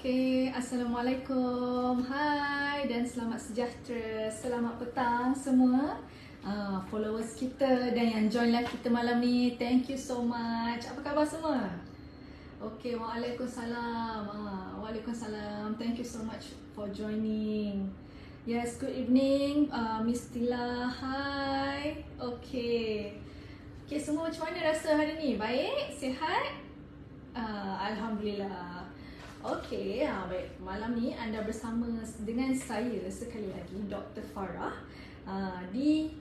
Okey, Assalamualaikum. Hai dan selamat sejahtera. Selamat petang semua. Followers kita dan yang join live kita malam ni. Thank you so much. Apa khabar semua? Okey, Waalaikumsalam. Waalaikumsalam. Thank you so much for joining. Yes, good evening, Miss Tila. Hai. Okey. Okey, semua macam mana rasa hari ni? Baik? Sihat? Alhamdulillah. Okey, baik. Malam ni anda bersama dengan saya sekali lagi, Dr. Farah, di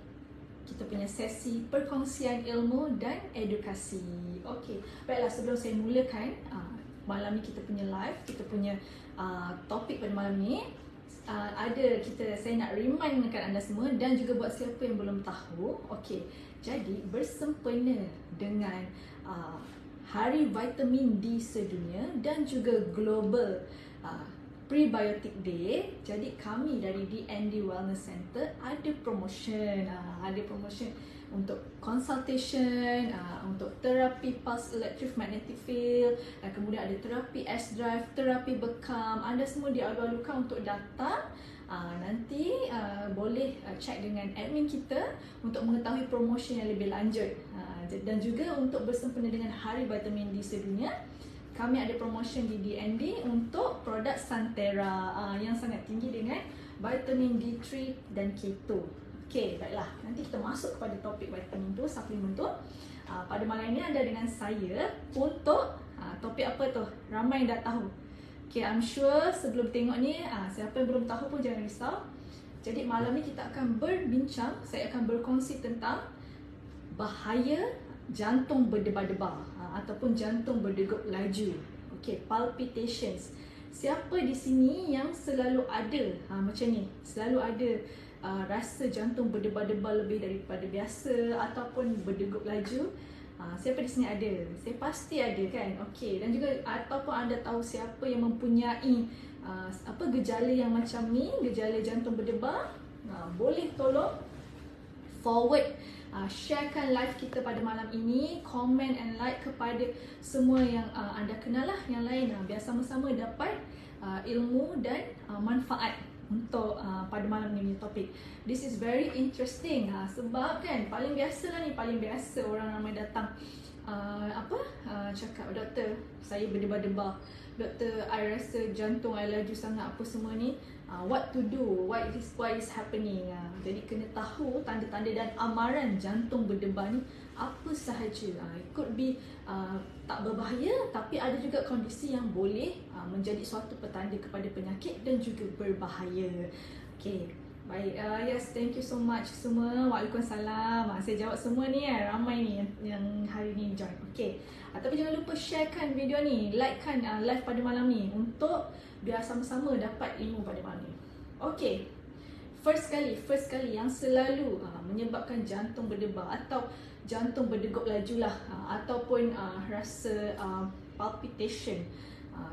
kita punya sesi perkongsian ilmu dan edukasi. Okey, baiklah, sebelum saya mulakan malam ni kita punya live, kita punya topik pada malam ni, saya nak remindkan anda semua dan juga buat siapa yang belum tahu. Okey, jadi bersempena dengan Hari Vitamin D sedunia dan juga Global Prebiotic Day. Jadi kami dari DND Wellness Center ada promotion, untuk consultation, untuk terapi pulse electromagnetic field, dan kemudian ada terapi S-drive, terapi bekam. Anda semua dialu-alukan untuk datang. Nanti boleh check dengan admin kita untuk mengetahui promotion yang lebih lanjut. Dan juga untuk bersempena dengan Hari Vitamin D sedunia, kami ada promotion di DND untuk produk Santera yang sangat tinggi dengan vitamin D3 dan keto. Okey, baiklah. Nanti kita masuk kepada topik vitamin tu, suplemen tu. Pada malam ini anda dengan saya untuk topik apa tu? Ramai dah tahu. Okay, I'm sure sebelum tengok ni, siapa yang belum tahu pun jangan risau. Jadi malam ni kita akan berbincang, saya akan berkongsi tentang bahaya jantung berdebar-debar ataupun jantung berdegup laju. Okay, palpitations. Siapa di sini yang selalu ada macam ni, selalu ada rasa jantung berdebar-debar lebih daripada biasa ataupun berdegup laju? Siapa di sini ada? Saya pasti ada kan? Okey, dan juga ataupun anda tahu siapa yang mempunyai gejala yang macam ni, gejala jantung berdebar, boleh tolong forward, sharekan live kita pada malam ini, comment and like kepada semua yang anda kenal lah, yang lain, biar sama-sama dapat ilmu dan manfaat untuk pada malam ini topik. This is very interesting sebab kan paling biasa lah ni, paling biasa orang ramai datang cakap, doktor saya berdebar-debar, doktor I rasa jantung I laju sangat, apa semua ni, what to do, what is happening. Jadi kena tahu tanda-tanda dan amaran jantung berdebar ni apa sahaja. It could be tak berbahaya, tapi ada juga kondisi yang boleh menjadi suatu petanda kepada penyakit dan juga berbahaya. Okay, baik. Yes, thank you so much semua. Waalaikumsalam. Saya jawab semua ni, ramai ni yang hari ni join. Okay, tapi jangan lupa sharekan video ni, likekan live pada malam ni untuk biar sama-sama dapat ilmu pada malam ni. Okay, first kali yang selalu menyebabkan jantung berdebar atau jantung berdegup laju lah, ataupun rasa palpitation,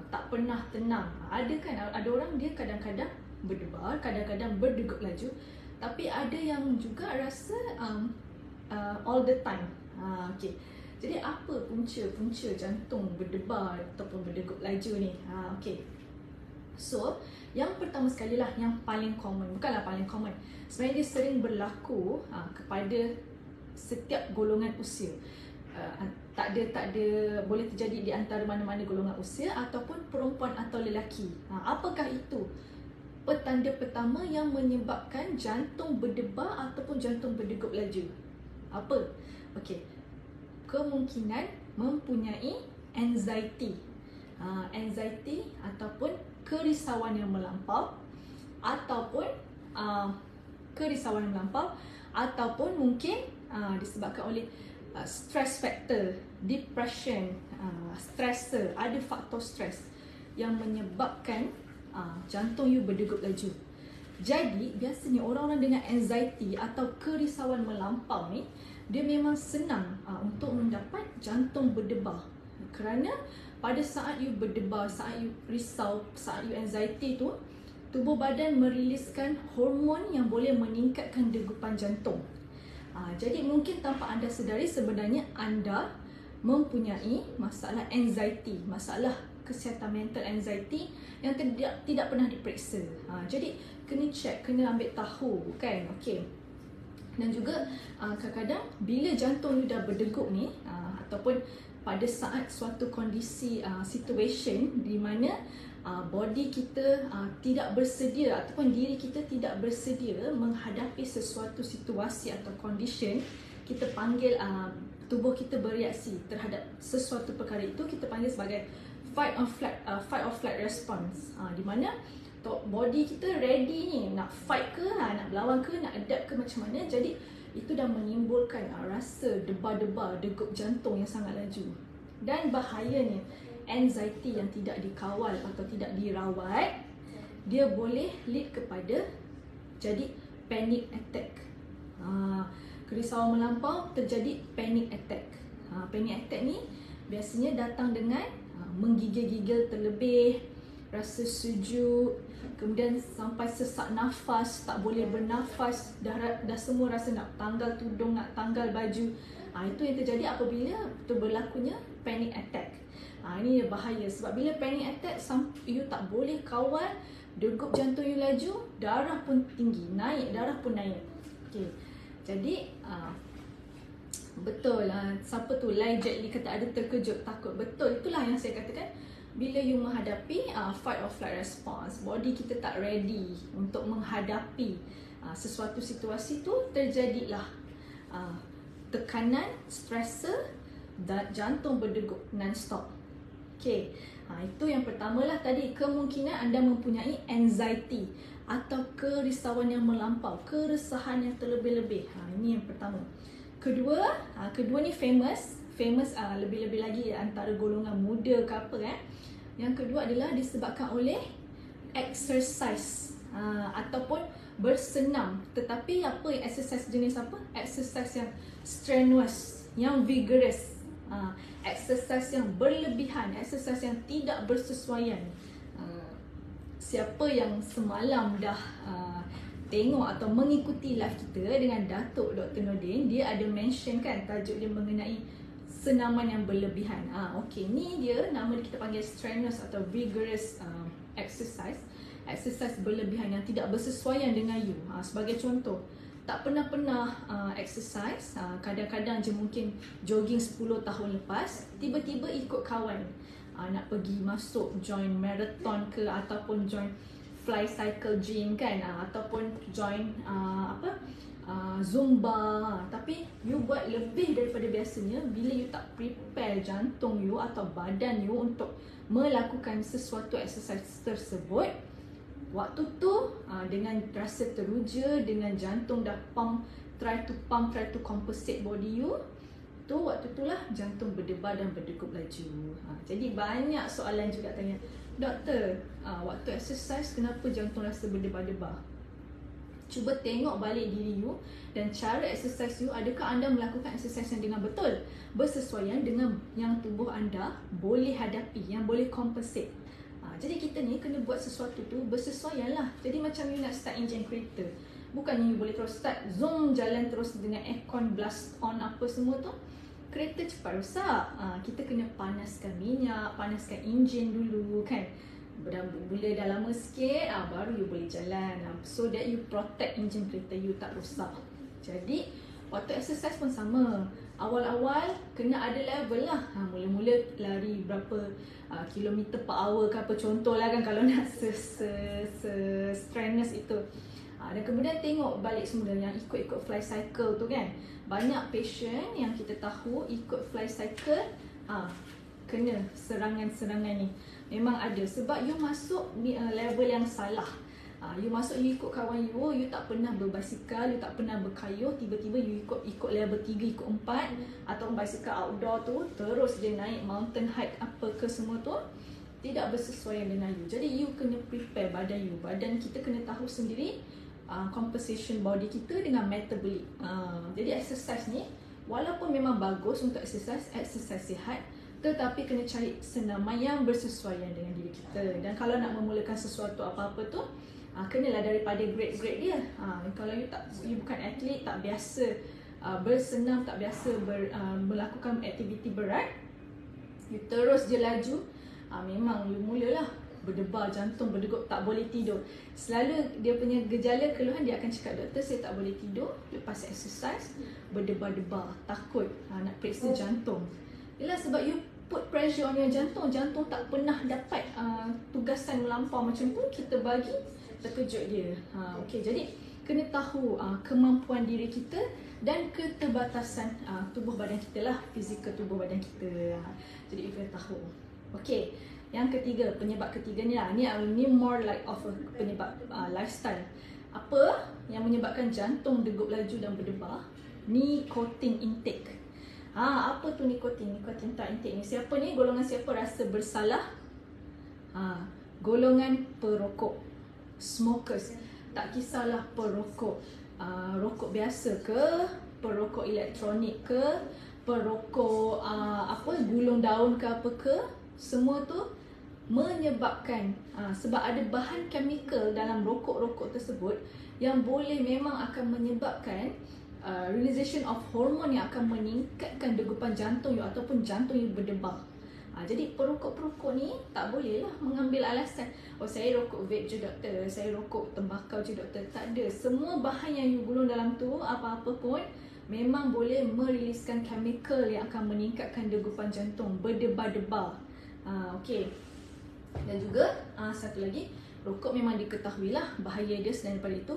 tak pernah tenang. Ada kan, ada orang dia kadang-kadang berdebar, kadang-kadang berdegup laju, tapi ada yang juga rasa all the time. Okay, jadi apa punca jantung berdebar ataupun berdegup laju ni? Okay, so yang pertama sekali lah, yang paling common, bukanlah paling common, sebenarnya dia sering berlaku kepada setiap golongan usia. Tak ada, boleh terjadi di antara mana-mana golongan usia ataupun perempuan atau lelaki. Apakah itu petanda pertama yang menyebabkan jantung berdebar ataupun jantung berdegup laju? Apa? Okey, kemungkinan mempunyai anxiety. Anxiety ataupun kerisauan yang melampau, ataupun ataupun mungkin disebabkan oleh stress factor, depression, stressor. Ada faktor stres yang menyebabkan jantung you berdegup laju. Jadi biasanya orang-orang dengan anxiety atau kerisauan melampau ni, dia memang senang untuk mendapat jantung berdebar. Kerana pada saat you berdebar, saat you risau, saat you anxiety tu, tubuh badan meriliskan hormon yang boleh meningkatkan degupan jantung. Jadi mungkin tanpa anda sedari, sebenarnya anda mempunyai masalah anxiety, masalah kesihatan mental, anxiety yang tidak pernah diperiksa. Jadi kena check, kena ambil tahu kan. Okey. Dan juga kadang-kadang bila jantung you dah berdegup ni, ataupun pada saat suatu kondisi situation di mana body kita tidak bersedia ataupun diri kita tidak bersedia menghadapi sesuatu situasi atau condition, kita panggil tubuh kita bereaksi terhadap sesuatu perkara itu, kita panggil sebagai fight or flight response. Di mana body kita ready ni nak fight ke, nak berlawan ke, nak adapt ke macam mana. Jadi itu dah menimbulkan rasa debar-debar, degup jantung yang sangat laju. Dan bahayanya, anxiety yang tidak dikawal atau tidak dirawat, dia boleh lead kepada jadi panic attack. Kerisauan melampau terjadi panic attack. Panic attack ni biasanya datang dengan menggigil-gigil terlebih, rasa sejuk, kemudian sampai sesak nafas, tak boleh bernafas, dah semua rasa nak tanggal tudung, nak tanggal baju. Itu yang terjadi apabila berlakunya panic attack. Ini bahaya sebab bila panic attack, you tak boleh kawal, degup jantung you laju, darah pun tinggi, darah pun naik. Okay. Jadi betul lah, siapa tu Lai Jet Li kata ada terkejut, takut. Betul, itulah yang saya katakan. Bila you menghadapi fight or flight response, body kita tak ready untuk menghadapi sesuatu situasi tu, terjadilah tekanan, stressor dan jantung berdegup non-stop. Okay, itu yang pertama lah tadi, kemungkinan anda mempunyai anxiety atau kerisauan yang melampau, keresahan yang terlebih-lebih. Ini yang pertama. Kedua ni famous lebih-lebih lagi antara golongan muda ke apa kan. Yang kedua adalah disebabkan oleh exercise ataupun bersenam. Tetapi apa exercise jenis apa? Exercise yang strenuous, yang vigorous, exercise yang berlebihan, exercise yang tidak bersesuaian. Siapa yang semalam dah tengok atau mengikuti live kita dengan Datuk Dr. Nordin, dia ada mention kan tajuk dia mengenai senaman yang berlebihan. Okey, ni dia nama kita panggil strenuous atau vigorous exercise. Exercise berlebihan yang tidak bersesuaian dengan you. Sebagai contoh, tak pernah exercise, kadang-kadang je mungkin jogging 10 tahun lepas, tiba-tiba ikut kawan nak pergi masuk join marathon ke, ataupun join fly cycle gym kan, ataupun join Zumba. Tapi you buat lebih daripada biasanya bila you tak prepare jantung you atau badan you untuk melakukan sesuatu exercise tersebut. Waktu tu dengan rasa teruja, dengan jantung dah try to compensate body you, tu waktu itulah jantung berdebar dan berdegup laju. Jadi banyak soalan juga tanya, doktor, waktu exercise kenapa jantung rasa berdebar-debar? Cuba tengok balik diri you dan cara exercise you, adakah anda melakukan exercise yang dengan betul, bersesuaian dengan yang tubuh anda boleh hadapi, yang boleh compensate. Jadi kita ni kena buat sesuatu tu bersesuaian lah. Jadi macam you nak start enjin kereta, bukannya you boleh terus start zoom jalan terus dengan aircon blast on apa semua tu, kereta cepat rosak. Kita kena panaskan minyak, panaskan enjin dulu kan. Bila dah lama sikit, baru you boleh jalan, so that you protect enjin kereta you tak rosak. Jadi waktu exercise pun sama. Awal-awal kena ada level lah. Mula-mula lari berapa kilometer per hour ke apa, contoh lah kan, kalau nak strenuous itu. Dan kemudian tengok balik semula yang ikut-ikut fly cycle tu kan. Banyak patient yang kita tahu ikut fly cycle, kena serangan-serangan ni. Memang ada sebab you masuk level yang salah. You masuk, you ikut kawan you tak pernah berbasikal, you tak pernah berkayuh, tiba-tiba you ikut level 3, ikut 4, atau basikal outdoor tu, terus dia naik mountain hike apa ke semua tu, tidak bersesuaian dengan you. Jadi you kena prepare badan you. Badan kita kena tahu sendiri composition body kita dengan metabolic. Jadi exercise ni walaupun memang bagus untuk exercise sihat, tetapi kena cari senaman yang bersesuaian dengan diri kita. Dan kalau nak memulakan sesuatu apa-apa tu, kenalah daripada grade-grade dia. Kalau you bukan atlet, tak biasa bersenam, tak biasa melakukan aktiviti berat, you terus je laju, memang you mulalah berdebar jantung, berdegup, tak boleh tidur. Selalu dia punya gejala keluhan dia akan cakap, doktor saya tak boleh tidur lepas exercise, berdebar-debar, takut nak periksa jantung. Ialah sebab you put pressure on your jantung, jantung tak pernah dapat tugasan melampau macam tu, kita bagi terkejut dia. Okey, jadi kena tahu kemampuan diri kita dan keterbatasan tubuh badan kita lah, fizikal tubuh badan kita. Jadi you kena tahu. Okey, yang ketiga, penyebab ketiga ni lah. Ni more like of a penyebab lifestyle. Apa yang menyebabkan jantung degup laju dan berdebar? Nikotin intake. Apa tu nikotin? Nikotin tak intake ni. Siapa ni? Golongan siapa rasa bersalah? Golongan perokok. Smokers. Tak kisahlah perokok rokok biasa ke, perokok elektronik ke, perokok gulung daun ke apa ke, semua tu menyebabkan sebab ada bahan chemical dalam rokok-rokok tersebut yang boleh memang akan menyebabkan releasation of hormone yang akan meningkatkan degupan jantung you ataupun jantung you berdebar. Jadi perokok-perokok ni tak boleh lah mengambil alasan, saya rokok vape je doktor, saya rokok tembakau je doktor. Tak ada. Semua bahan yang you gulung dalam tu, apa-apa pun, memang boleh meriliskan chemical yang akan meningkatkan degupan jantung, berdebar-debar. Okey. Dan juga satu lagi, rokok memang diketahui lah bahaya dia. Selain daripada itu,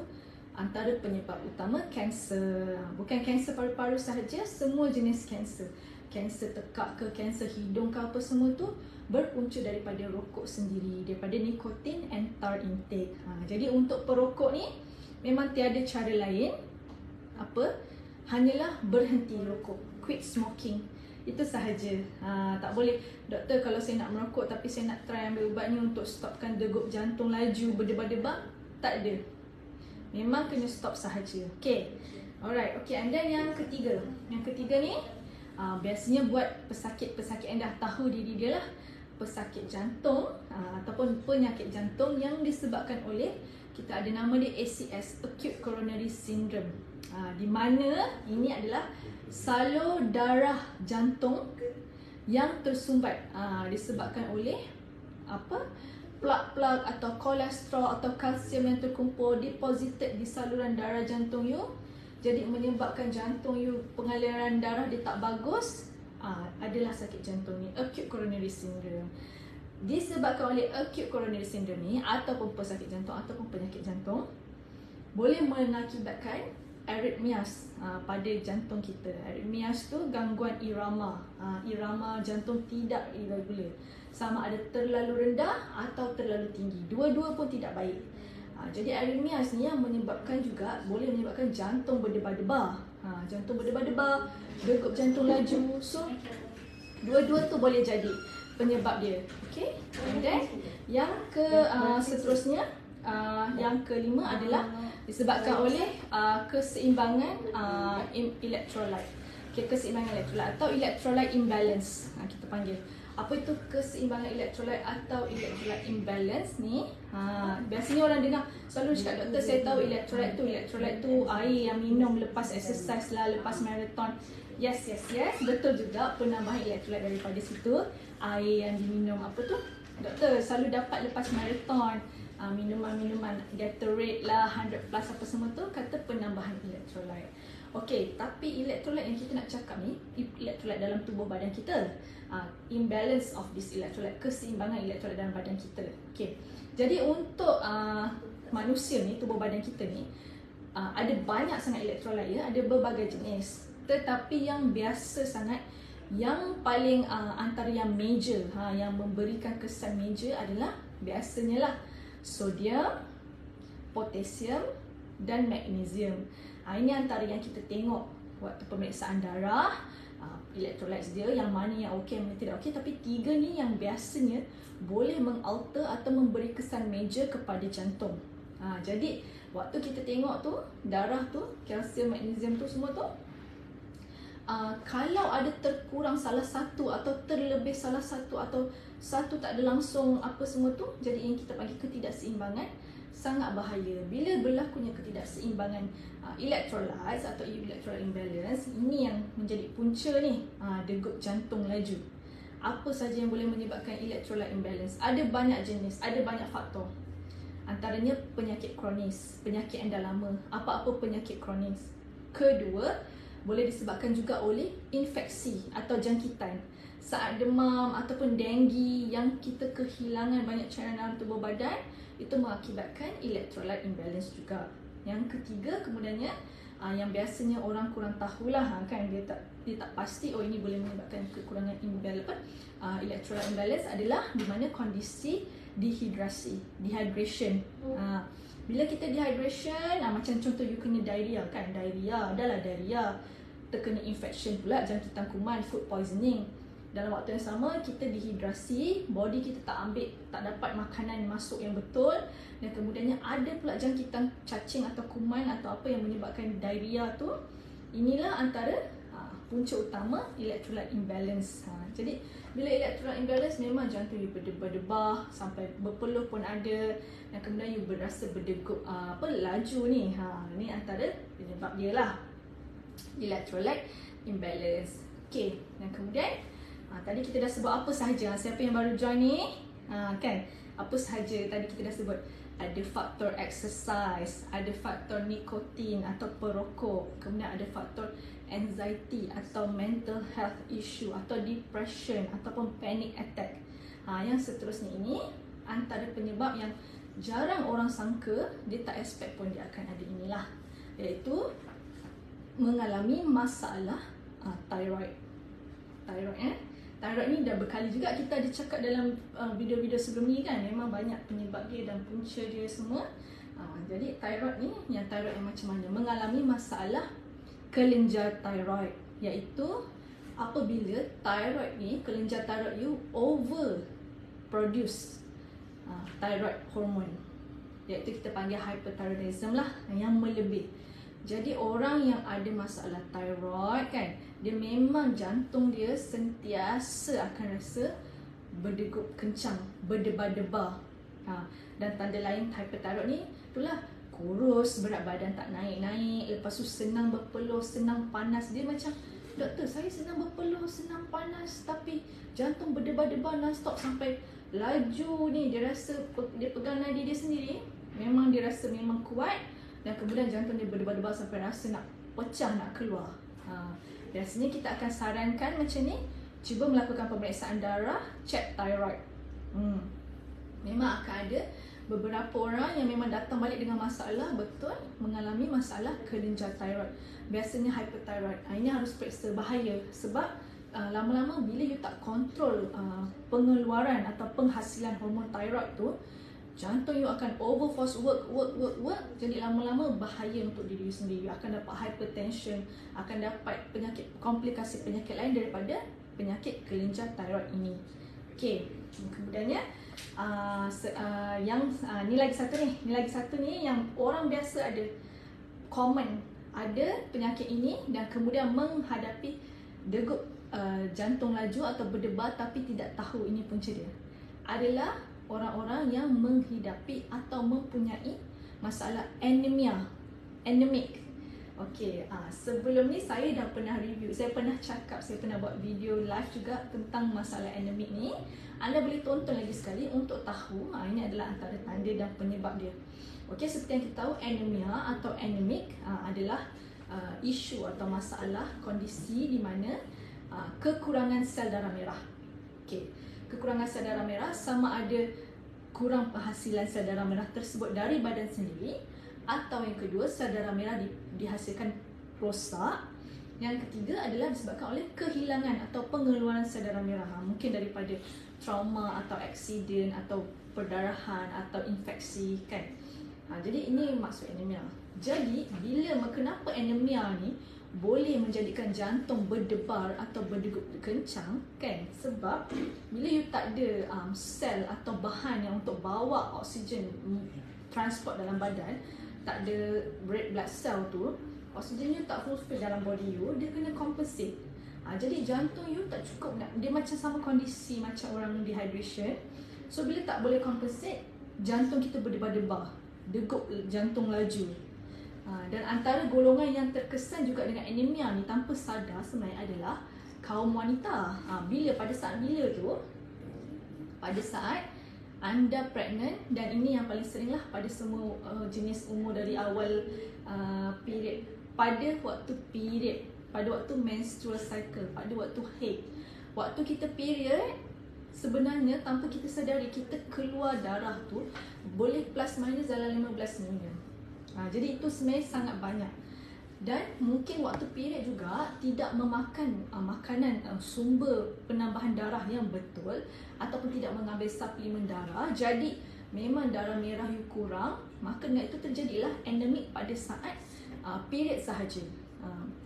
antara penyebab utama kanser. Bukan kanser paru-paru sahaja, semua jenis kanser. Kanser tekak ke, kanser hidung ke, apa semua tu berpunca daripada rokok sendiri, daripada nikotin and tar intake. Jadi untuk perokok ni memang tiada cara lain hanyalah berhenti rokok, quit smoking. Itu sahaja. Tak boleh, doktor kalau saya nak merokok tapi saya nak try ambil ubat ni untuk stopkan degup jantung laju, berdebar-debar, tak ada. Memang kena stop sahaja. Okay. Alright. Okay, and then yang ketiga. Yang ketiga ni biasanya buat pesakit-pesakit yang dah tahu diri dia lah, pesakit jantung ataupun penyakit jantung yang disebabkan oleh, kita ada nama dia ACS, Acute Coronary Syndrome. Di mana ini adalah salur darah jantung yang tersumbat disebabkan oleh plak-plak atau kolesterol atau kalsium yang terkumpul deposited di saluran darah jantung you. Jadi menyebabkan jantung you, pengaliran darah dia tak bagus, adalah sakit jantung ni, Acute Coronary Syndrome. Disebabkan oleh Acute Coronary Syndrome ni ataupun pesakit jantung ataupun penyakit jantung, boleh mengakibatkan arrhythmias pada jantung kita. Arrhythmias tu gangguan irama, irama jantung tidak irregular, sama ada terlalu rendah atau terlalu tinggi, dua-dua pun tidak baik. Jadi arrhythmias ni yang menyebabkan juga, boleh menyebabkan jantung berdebar-debar. Jantung berdebar-debar, degup jantung laju. So dua-dua tu boleh jadi penyebab dia. Okay. And then yang seterusnya, yang kelima adalah disebabkan oleh keseimbangan electrolyte. Okay, keseimbangan electrolyte atau electrolyte imbalance kita panggil. Apa itu keseimbangan electrolyte atau electrolyte imbalance ni? Biasanya orang dengar selalu cakap, doktor saya tahu electrolyte tu air yang minum lepas exercise lah, lepas marathon. Yes, betul juga, penambahan electrolyte daripada situ. Air yang diminum doktor selalu dapat lepas marathon. Minuman-minuman Gatorade lah, 100 plus apa semua tu, kata penambahan electrolyte. Okey, tapi electrolyte yang kita nak cakap ni, electrolyte dalam tubuh badan kita, imbalance of this electrolyte, keseimbangan electrolyte dalam badan kita. Okey, jadi untuk manusia ni, tubuh badan kita ni, ada banyak sangat electrolyte ya, ada berbagai jenis. Tetapi yang biasa sangat, yang paling antara yang major, yang memberikan kesan major adalah biasanya lah sodium, potasium dan magnesium. Ini antara yang kita tengok waktu pemeriksaan darah, electrolytes dia, yang mana yang okey, mana tidak okey. Tapi tiga ni yang biasanya boleh mengalter atau memberi kesan major kepada jantung. Jadi waktu kita tengok tu, darah tu, kalsium, magnesium tu semua tu, kalau ada terkurang salah satu atau terlebih salah satu atau satu tak ada langsung apa semua tu, jadi yang kita panggil ketidakseimbangan, sangat bahaya. Bila berlakunya ketidakseimbangan electrolytes atau electrolyte imbalance, ini yang menjadi punca ni, degup jantung laju. apa sahaja yang boleh menyebabkan electrolyte imbalance. Ada banyak jenis, ada banyak faktor. Antaranya penyakit kronis, penyakit yang dah lama, apa-apa penyakit kronis. Kedua, boleh disebabkan juga oleh infeksi atau jangkitan. Saat demam ataupun denggi yang kita kehilangan banyak cairan dalam tubuh badan, itu mengakibatkan electrolyte imbalance juga. Yang ketiga, kemudiannya yang biasanya orang kurang tahulah kan, dia tak pasti ini boleh menyebabkan kekurangan electrolyte imbalance adalah di mana kondisi dehydration. Bila kita dehydration, macam contoh you kena diarrhea kan, diarrhea terkena infection pula, jangkitan kuman, food poisoning. Dalam waktu yang sama kita dehidrasi, body kita tak dapat makanan masuk yang betul, dan kemudiannya ada pula jangkitan cacing atau kuman atau apa yang menyebabkan diarrhea tu. Inilah antara punca utama electrolyte imbalance. Jadi bila electrolyte imbalance, memang jantung you berdebar-debar sampai berpeluh pun ada, dan kemudian you berasa berdegup laju ni. Ni antara penyebab dia lah, electrolyte imbalance. Okey, dan kemudian tadi kita dah sebut apa sahaja. Siapa yang baru join ni, kan, apa sahaja tadi kita dah sebut. Ada faktor exercise, ada faktor nikotin atau perokok, kemudian ada faktor anxiety atau mental health issue atau depression ataupun panic attack. Yang seterusnya ini antara penyebab yang jarang orang sangka, dia tak expect pun dia akan ada inilah, iaitu mengalami masalah thyroid. Thyroid ni dah berkali juga kita ada cakap dalam video-video sebelum ni kan, memang banyak penyebab dia dan punca dia semua. Jadi thyroid ni, yang thyroid yang macam mana? Mengalami masalah kelenjar thyroid, iaitu apabila thyroid ni, kelenjar thyroid you over produce thyroid hormone, iaitu kita panggil hyperthyroidism lah, yang melebih. Jadi orang yang ada masalah thyroid kan, dia memang jantung dia sentiasa akan rasa berdegup kencang, berdebar-debar. Dan tanda lain hyperthyroid ni itulah kurus, berat badan tak naik-naik, lepas tu senang berpeluh, senang panas. Dia macam, doktor saya senang berpeluh, senang panas, tapi jantung berdebar-debar non-stop sampai laju ni. Dia rasa, dia pegang nadi dia sendiri, memang dia rasa memang kuat, dan kemudian jantung dia berdebar-debar sampai rasa nak pecah, nak keluar. Biasanya kita akan sarankan macam ni, cuba melakukan pemeriksaan darah, cek thyroid. Memang akan ada beberapa orang yang memang datang balik dengan masalah, betul mengalami masalah kelenjar thyroid, biasanya hyperthyroid. Ini harus periksa, bahaya, sebab lama-lama bila you tak kontrol pengeluaran atau penghasilan hormon thyroid tu, jantung you akan overforce work. Jadi lama-lama bahaya untuk diri you sendiri. You akan dapat hypertension, akan dapat komplikasi penyakit lain daripada penyakit kelenjar thyroid ini. Okey, kemudiannya ni lagi satu ni yang orang biasa ada, common ada penyakit ini dan kemudian menghadapi degup jantung laju atau berdebar tapi tidak tahu ini punca dia, adalah orang-orang yang menghidapi atau mempunyai masalah anemic. Okey, sebelum ni saya dah pernah review, saya pernah cakap, saya pernah buat video live juga tentang masalah anemic ni. Anda boleh tonton lagi sekali untuk tahu ini adalah antara tanda dan penyebab dia. Okey, seperti yang kita tahu, anemia atau anemic adalah isu atau masalah kondisi di mana kekurangan sel darah merah. Okey, kekurangan sel darah merah sama ada kurang penghasilan sel darah merah tersebut dari badan sendiri, atau yang kedua, sel darah merah dihasilkan rosak. Yang ketiga adalah disebabkan oleh kehilangan atau pengeluaran sel darah merah, mungkin daripada trauma atau aksiden atau perdarahan atau infeksi kan. Jadi ini maksud anemia. Jadi kenapa anemia ni boleh menjadikan jantung berdebar atau berdegup kencang kan? Sebab bila you tak ada sel atau bahan yang untuk bawa oksigen transport dalam badan, tak ada red blood cell tu, oksigen you tak fulfill dalam body you, dia kena compensate. Jadi jantung you tak cukup, dia macam sama kondisi macam orang dehydration. So bila tak boleh compensate, jantung kita berdebar-debar, degup jantung laju. Dan antara golongan yang terkesan juga dengan anemia ni tanpa sadar sebenarnya adalah kaum wanita. Pada saat bila tu? Pada saat anda pregnant, dan ini yang paling sering lah pada semua jenis umur dari awal period. Pada waktu period, pada waktu menstrual cycle, pada waktu haid. Waktu kita period, sebenarnya tanpa kita sedari, kita keluar darah tu boleh plus minus dalam 15 minit. Jadi itu sebenarnya sangat banyak. Dan mungkin waktu period juga tidak memakan makanan sumber penambahan darah yang betul, ataupun tidak mengambil suplemen darah. Jadi memang darah merah you kurang, maka dengan itu terjadilah anemik pada saat period sahaja.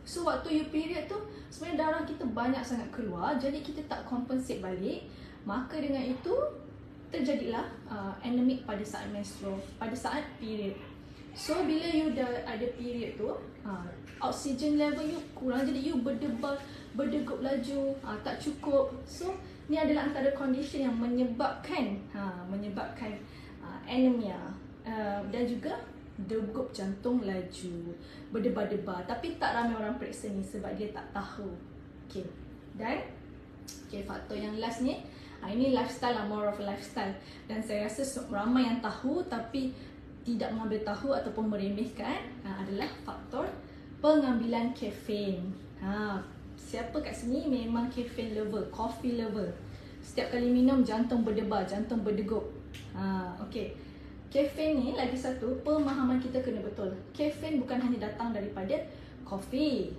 So waktu you period tu sebenarnya darah kita banyak sangat keluar, jadi kita tak compensate balik. Maka dengan itu terjadilah anemik pada saat menstrual, pada saat period. So bila you dah ada period tu, oksigen level you kurang, jadi you berdegup laju, tak cukup. So ni adalah antara condition yang menyebabkan anemia, dan juga degup jantung laju, berdebar-debar. Tapi tak ramai orang periksa ni sebab dia tak tahu. Okay. Dan faktor yang last ni, ini lifestyle lah, more of lifestyle. Dan saya rasa ramai yang tahu tapi tidak mengambil tahu ataupun meremehkan, adalah faktor pengambilan kafein. Siapa kat sini memang kafein lover, coffee lover? Setiap kali minum jantung berdebar, jantung berdegup. Okay. Kafein ni lagi satu, pemahaman kita kena betul. Kafein bukan hanya datang daripada kopi.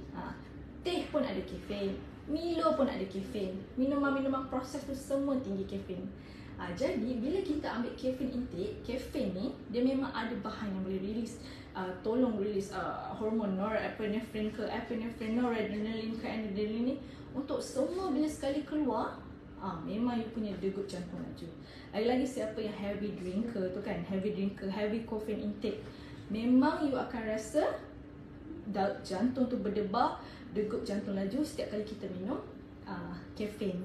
Teh pun ada kafein, Milo pun ada kafein. Minuman-minuman proses tu semua tinggi kafein. Jadi bila kita ambil kafein intake, kafein ni dia memang ada bahan yang boleh release, tolong release hormon norepinephrine ke epinephrine, noradrenaline ke adrenaline ni. Untuk semua bila sekali keluar, memang you punya degup jantung laju. Lagi-lagi siapa yang heavy drinker tu kan, heavy caffeine intake, memang you akan rasa jantung tu berdebar, degup jantung laju setiap kali kita minum kafein.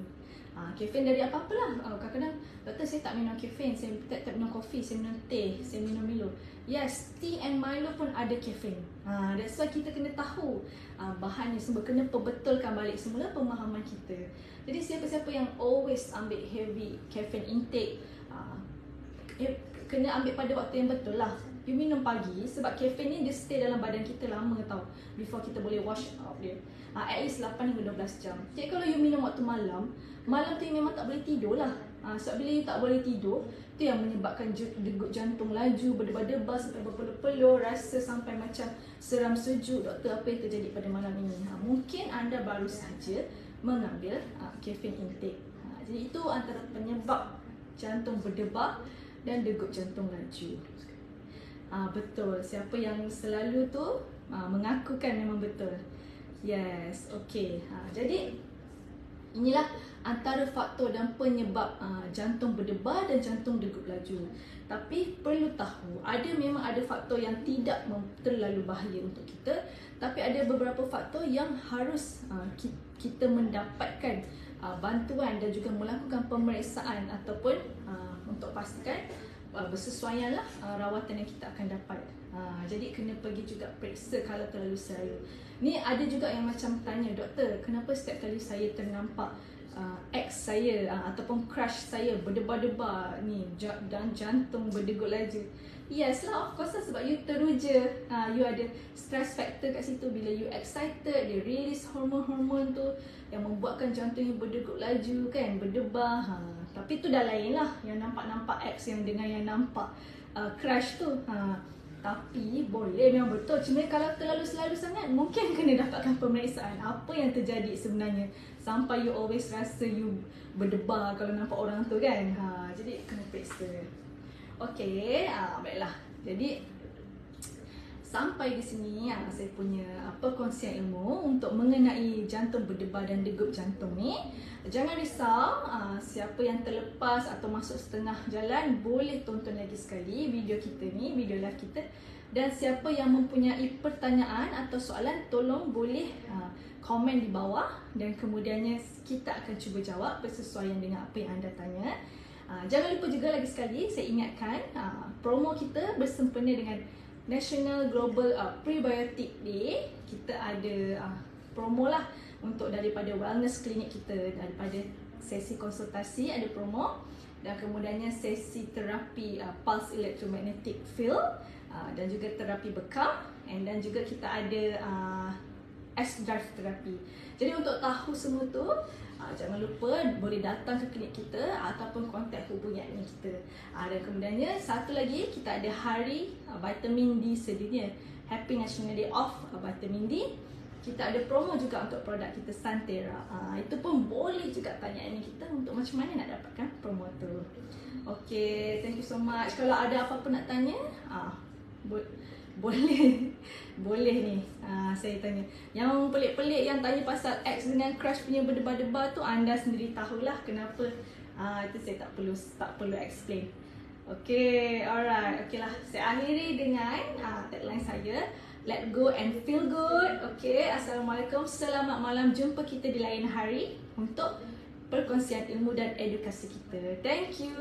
Kafein dari apa-apa lah. Kadang-kadang, doktor saya tak minum kafein, saya tak minum kopi, saya minum teh, saya minum Milo. Yes, tea and Milo pun ada kafein. That's why kita kena tahu bahannya semua, kena perbetulkan balik semula pemahaman kita. Jadi siapa-siapa yang always ambil heavy caffeine intake, kena ambil pada waktu yang betul lah. You minum pagi, sebab kafein ni dia stay dalam badan kita lama tau, before kita boleh wash out dia. At least 8 hingga 12 jam. Jadi kalau you minum waktu malam tu memang tak boleh tidur lah. Sebab bila you tak boleh tidur, tu yang menyebabkan degup jantung laju, berdebar-debar sampai berpeluh-peluh, rasa sampai macam seram sejuk. Doktor, apa yang terjadi pada malam ini? Mungkin anda baru saja mengambil kafein intake. Jadi itu antara penyebab jantung berdebar dan degup jantung laju. Betul, siapa yang selalu tu mengakukan memang betul. Yes, okay. Jadi inilah antara faktor dan penyebab jantung berdebar dan jantung degup laju. Tapi perlu tahu, memang ada faktor yang tidak terlalu bahaya untuk kita, tapi ada beberapa faktor yang harus kita mendapatkan bantuan dan juga melakukan pemeriksaan ataupun untuk pastikan bersesuaianlah rawatan yang kita akan dapat. Jadi kena pergi juga periksa kalau terlalu selalu. Ni ada juga yang macam tanya, doktor, kenapa setiap kali saya ternampak ex saya ataupun crush saya berdebar-debar ni dan jantung berdegup laju? Yes lah, of course lah, sebab you teruja, you ada stress factor kat situ. Bila you excited, dia release hormon-hormon tu yang membuatkan jantung you berdegup laju kan, berdebar. Tapi tu dah lain lah, yang nampak-nampak ex yang dengan yang nampak crush tu. Tapi boleh, memang betul. Cuma kalau terlalu selalu sangat, mungkin kena dapatkan pemeriksaan. Apa yang terjadi sebenarnya sampai you always rasa you berdebar kalau nampak orang tu kan. Jadi kena periksa. Okay, baiklah. Jadi sampai di sini saya punya perkongsian ilmu untuk mengenai jantung berdebar dan degup jantung ni. Jangan risau, siapa yang terlepas atau masuk setengah jalan boleh tonton lagi sekali video kita ni, video live kita. Dan siapa yang mempunyai pertanyaan atau soalan, tolong boleh komen di bawah dan kemudiannya kita akan cuba jawab bersesuaian dengan apa yang anda tanya. Jangan lupa juga lagi sekali saya ingatkan, promo kita bersempena dengan National Global Prebiotic Day. Kita ada promo lah untuk daripada wellness klinik kita, daripada sesi konsultasi ada promo, dan kemudiannya sesi terapi pulse electromagnetic field, dan juga terapi bekam, dan juga kita ada S-Drive terapi. Jadi untuk tahu semua tu, jangan lupa boleh datang ke klinik kita ataupun kontak hubungi admin kita. Dan kemudiannya satu lagi, kita ada hari vitamin D sedunia, Happy National Day of Vitamin D. Kita ada promo juga untuk produk kita Santera. Itu pun boleh juga tanya admin kita untuk macam mana nak dapatkan promo tu. Okay, thank you so much. Kalau ada apa-apa nak tanya, boleh ni saya tanya. Yang pelik-pelik yang tanya pasal X dengan crush punya berdebar-debar tu, anda sendiri tahulah kenapa. Itu saya tak perlu explain. Okay, alright. Okay lah, saya akhiri dengan tagline saya, let go and feel good. Okay, Assalamualaikum, selamat malam. Jumpa kita di lain hari untuk perkongsian ilmu dan edukasi kita. Thank you.